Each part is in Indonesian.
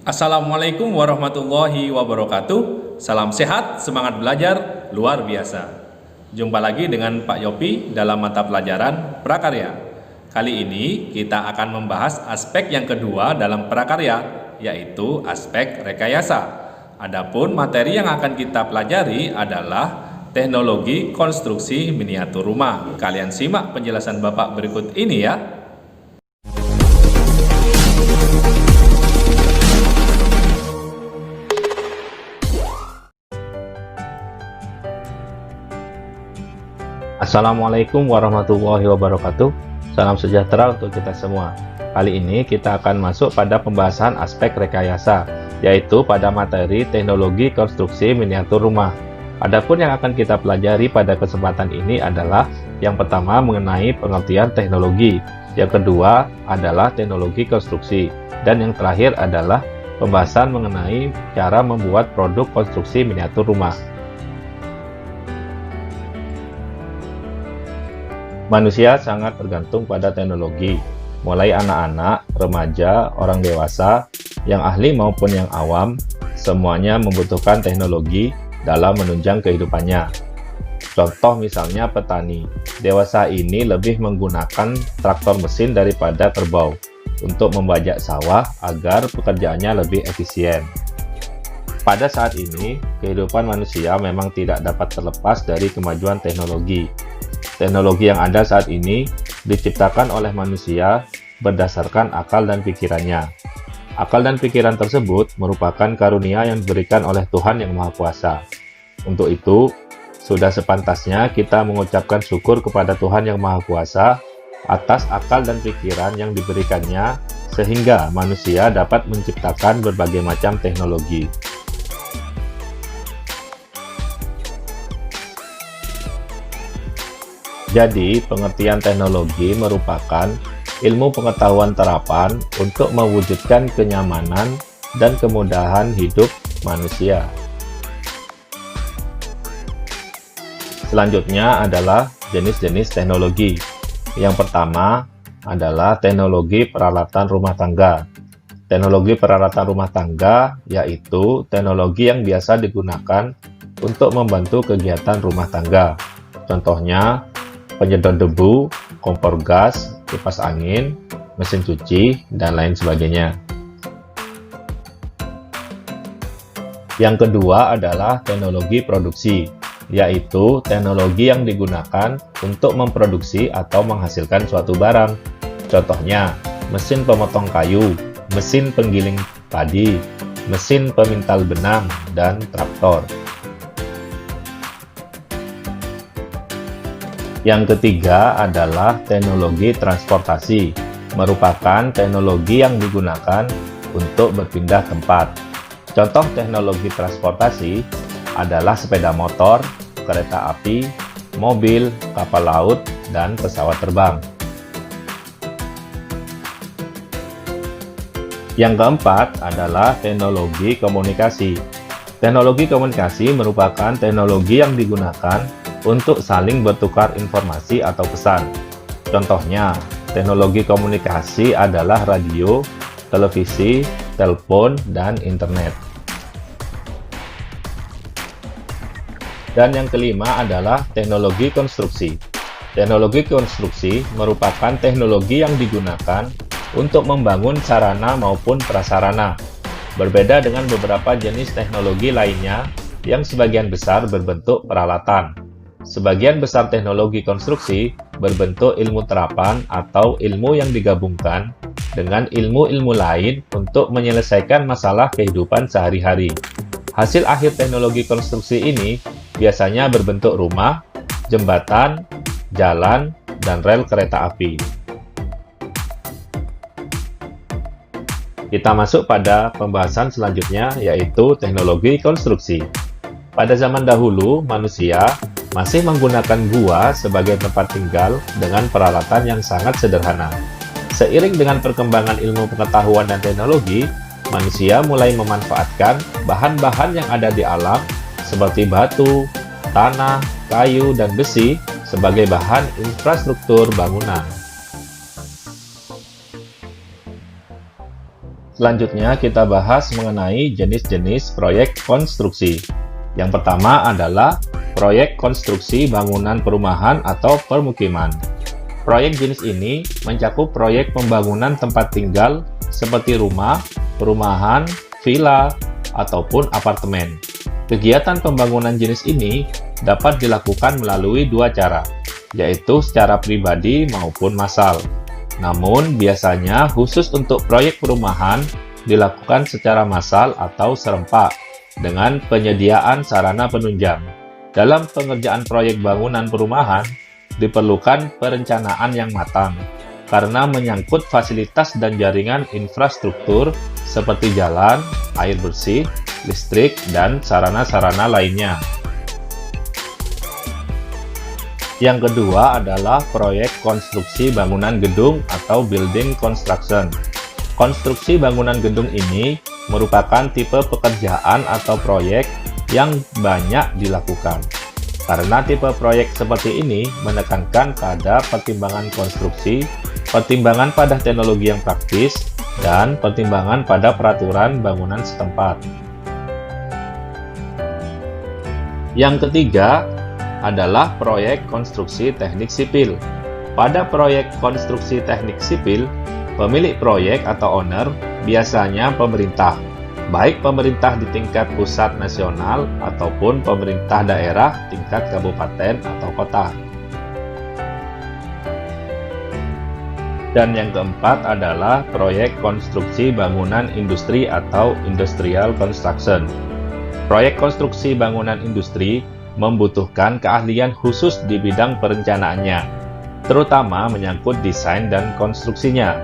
Assalamualaikum warahmatullahi wabarakatuh. Salam sehat, semangat belajar, luar biasa. Jumpa lagi dengan Pak Yopi dalam mata pelajaran prakarya. Kali ini kita akan membahas aspek yang kedua dalam prakarya, yaitu aspek rekayasa. Adapun materi yang akan kita pelajari adalah teknologi konstruksi miniatur rumah. Kalian simak penjelasan Bapak berikut ini ya. Assalamualaikum warahmatullahi wabarakatuh. Salam sejahtera untuk kita semua. Kali ini kita akan masuk pada pembahasan aspek rekayasa, yaitu pada materi teknologi konstruksi miniatur rumah. Adapun yang akan kita pelajari pada kesempatan ini adalah yang pertama mengenai pengertian teknologi, yang kedua adalah teknologi konstruksi, dan yang terakhir adalah pembahasan mengenai cara membuat produk konstruksi miniatur rumah. Manusia sangat tergantung pada teknologi, mulai anak-anak, remaja, orang dewasa, yang ahli maupun yang awam, semuanya membutuhkan teknologi dalam menunjang kehidupannya. Contoh misalnya petani, dewasa ini lebih menggunakan traktor mesin daripada kerbau untuk membajak sawah agar pekerjaannya lebih efisien. Pada saat ini, kehidupan manusia memang tidak dapat terlepas dari kemajuan teknologi. Teknologi yang ada saat ini diciptakan oleh manusia berdasarkan akal dan pikirannya. Akal dan pikiran tersebut merupakan karunia yang diberikan oleh Tuhan Yang Maha Kuasa. Untuk itu, sudah sepantasnya kita mengucapkan syukur kepada Tuhan Yang Maha Kuasa atas akal dan pikiran yang diberikannya sehingga manusia dapat menciptakan berbagai macam teknologi. Jadi, pengertian teknologi merupakan ilmu pengetahuan terapan untuk mewujudkan kenyamanan dan kemudahan hidup manusia. Selanjutnya adalah jenis-jenis teknologi. Yang pertama adalah teknologi peralatan rumah tangga. Teknologi peralatan rumah tangga yaitu teknologi yang biasa digunakan untuk membantu kegiatan rumah tangga. Contohnya, penyedot debu, kompor gas, kipas angin, mesin cuci, dan lain sebagainya. Yang kedua adalah teknologi produksi, yaitu teknologi yang digunakan untuk memproduksi atau menghasilkan suatu barang. Contohnya, mesin pemotong kayu, mesin penggiling padi, mesin pemintal benang, dan traktor. Yang ketiga adalah teknologi transportasi, merupakan teknologi yang digunakan untuk berpindah tempat. Contoh teknologi transportasi adalah sepeda motor, kereta api, mobil, kapal laut, dan pesawat terbang. Yang keempat adalah teknologi komunikasi. Teknologi komunikasi merupakan teknologi yang digunakan untuk saling bertukar informasi atau pesan. Contohnya, teknologi komunikasi adalah radio, televisi, telepon, dan internet. Dan yang kelima adalah teknologi konstruksi. Teknologi konstruksi merupakan teknologi yang digunakan untuk membangun sarana maupun prasarana. Berbeda dengan beberapa jenis teknologi lainnya yang sebagian besar berbentuk peralatan. Sebagian besar teknologi konstruksi berbentuk ilmu terapan atau ilmu yang digabungkan dengan ilmu-ilmu lain untuk menyelesaikan masalah kehidupan sehari-hari. Hasil akhir teknologi konstruksi ini biasanya berbentuk rumah, jembatan, jalan, dan rel kereta api. Kita masuk pada pembahasan selanjutnya, yaitu teknologi konstruksi. Pada zaman dahulu, manusia masih menggunakan gua sebagai tempat tinggal dengan peralatan yang sangat sederhana. Seiring dengan perkembangan ilmu pengetahuan dan teknologi, manusia mulai memanfaatkan bahan-bahan yang ada di alam seperti batu, tanah, kayu, dan besi sebagai bahan infrastruktur bangunan. Selanjutnya kita bahas mengenai jenis-jenis proyek konstruksi. Yang pertama adalah proyek konstruksi bangunan perumahan atau permukiman. Proyek jenis ini mencakup proyek pembangunan tempat tinggal seperti rumah, perumahan, villa, ataupun apartemen. Kegiatan pembangunan jenis ini dapat dilakukan melalui dua cara, yaitu secara pribadi maupun massal. Namun, biasanya khusus untuk proyek perumahan dilakukan secara massal atau serempak dengan penyediaan sarana penunjang. Dalam pengerjaan proyek bangunan perumahan, diperlukan perencanaan yang matang karena menyangkut fasilitas dan jaringan infrastruktur seperti jalan, air bersih, listrik, dan sarana-sarana lainnya. Yang kedua adalah proyek konstruksi bangunan gedung atau building construction. Konstruksi bangunan gedung ini merupakan tipe pekerjaan atau proyek yang banyak dilakukan. Karena tipe proyek seperti ini menekankan pada pertimbangan konstruksi, pertimbangan pada teknologi yang praktis, dan pertimbangan pada peraturan bangunan setempat. Yang ketiga adalah proyek konstruksi teknik sipil. Pada proyek konstruksi teknik sipil, pemilik proyek atau owner biasanya pemerintah, baik pemerintah di tingkat pusat nasional ataupun pemerintah daerah tingkat kabupaten atau kota. Dan yang keempat adalah proyek konstruksi bangunan industri atau industrial construction. Proyek konstruksi bangunan industri membutuhkan keahlian khusus di bidang perencanaannya, terutama menyangkut desain dan konstruksinya.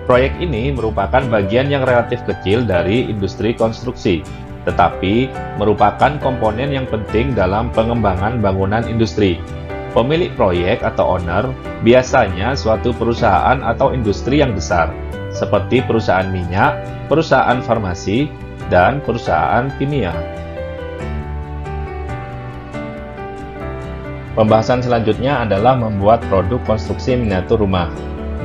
Proyek ini merupakan bagian yang relatif kecil dari industri konstruksi, tetapi merupakan komponen yang penting dalam pengembangan bangunan industri. Pemilik proyek atau owner biasanya suatu perusahaan atau industri yang besar, seperti perusahaan minyak, perusahaan farmasi, dan perusahaan kimia. Pembahasan selanjutnya adalah membuat produk konstruksi miniatur rumah.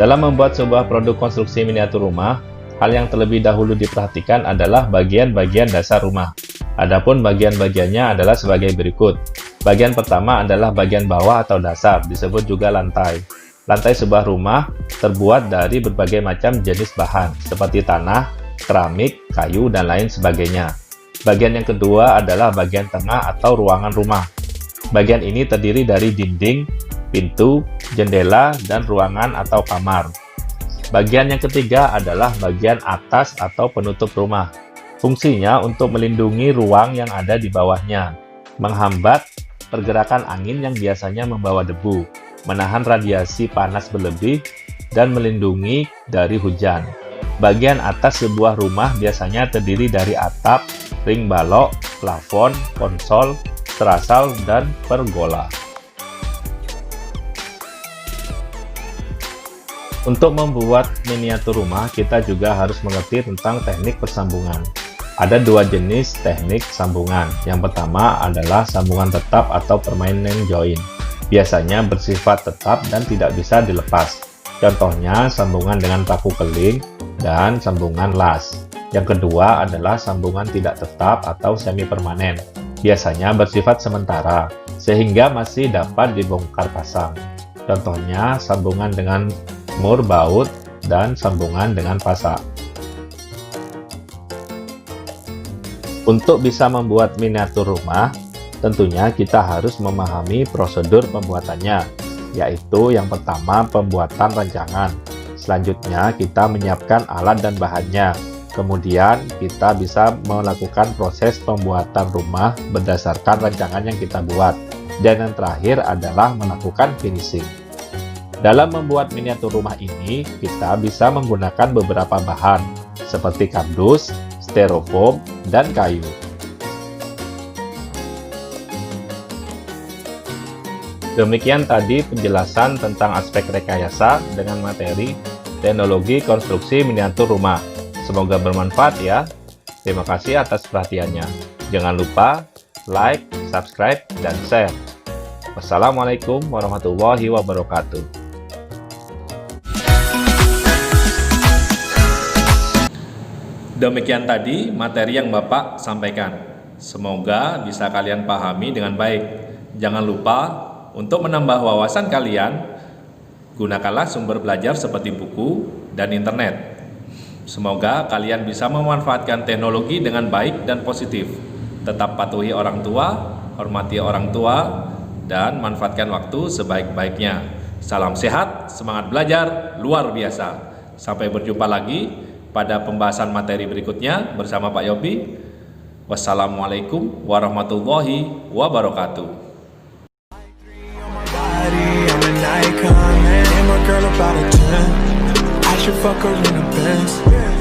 Dalam membuat sebuah produk konstruksi miniatur rumah, hal yang terlebih dahulu diperhatikan adalah bagian-bagian dasar rumah. Adapun bagian-bagiannya adalah sebagai berikut. Bagian pertama adalah bagian bawah atau dasar, disebut juga lantai. Lantai sebuah rumah terbuat dari berbagai macam jenis bahan, seperti tanah, keramik, kayu, dan lain sebagainya. Bagian yang kedua adalah bagian tengah atau ruangan rumah. Bagian ini terdiri dari dinding, pintu, jendela, dan ruangan atau kamar. Bagian yang ketiga adalah bagian atas atau penutup rumah. Fungsinya untuk melindungi ruang yang ada di bawahnya, menghambat pergerakan angin yang biasanya membawa debu, menahan radiasi panas berlebih, dan melindungi dari hujan. Bagian atas sebuah rumah biasanya terdiri dari atap, ring balok, plafon, konsol, terasal, dan pergola. Untuk membuat miniatur rumah, kita juga harus mengerti tentang teknik persambungan. Ada dua jenis teknik sambungan. Yang pertama adalah sambungan tetap atau permanent joint. Biasanya bersifat tetap dan tidak bisa dilepas. Contohnya sambungan dengan paku keling dan sambungan las. Yang kedua adalah sambungan tidak tetap atau semi permanen. Biasanya bersifat sementara, sehingga masih dapat dibongkar pasang. Contohnya sambungan dengan mur baut dan sambungan dengan pasak. Untuk bisa membuat miniatur rumah, tentunya kita harus memahami prosedur pembuatannya, yaitu yang pertama pembuatan rancangan. Selanjutnya kita menyiapkan alat dan bahannya. Kemudian kita bisa melakukan proses pembuatan rumah berdasarkan rancangan yang kita buat. Dan yang terakhir adalah melakukan finishing. Dalam membuat miniatur rumah ini, kita bisa menggunakan beberapa bahan, seperti kardus, styrofoam, dan kayu. Demikian tadi penjelasan tentang aspek rekayasa dengan materi teknologi konstruksi miniatur rumah. Semoga bermanfaat ya. Terima kasih atas perhatiannya. Jangan lupa like, subscribe, dan share. Wassalamualaikum warahmatullahi wabarakatuh. Demikian tadi materi yang Bapak sampaikan. Semoga bisa kalian pahami dengan baik. Jangan lupa untuk menambah wawasan kalian, gunakanlah sumber belajar seperti buku dan internet. Semoga kalian bisa memanfaatkan teknologi dengan baik dan positif. Tetap patuhi orang tua, hormati orang tua, dan manfaatkan waktu sebaik-baiknya. Salam sehat, semangat belajar, luar biasa. Sampai berjumpa lagi pada pembahasan materi berikutnya bersama Pak Yopi. Wassalamualaikum warahmatullahi wabarakatuh. I'm an icon, man. And my girl about a 10. I should fuck her in the Benz.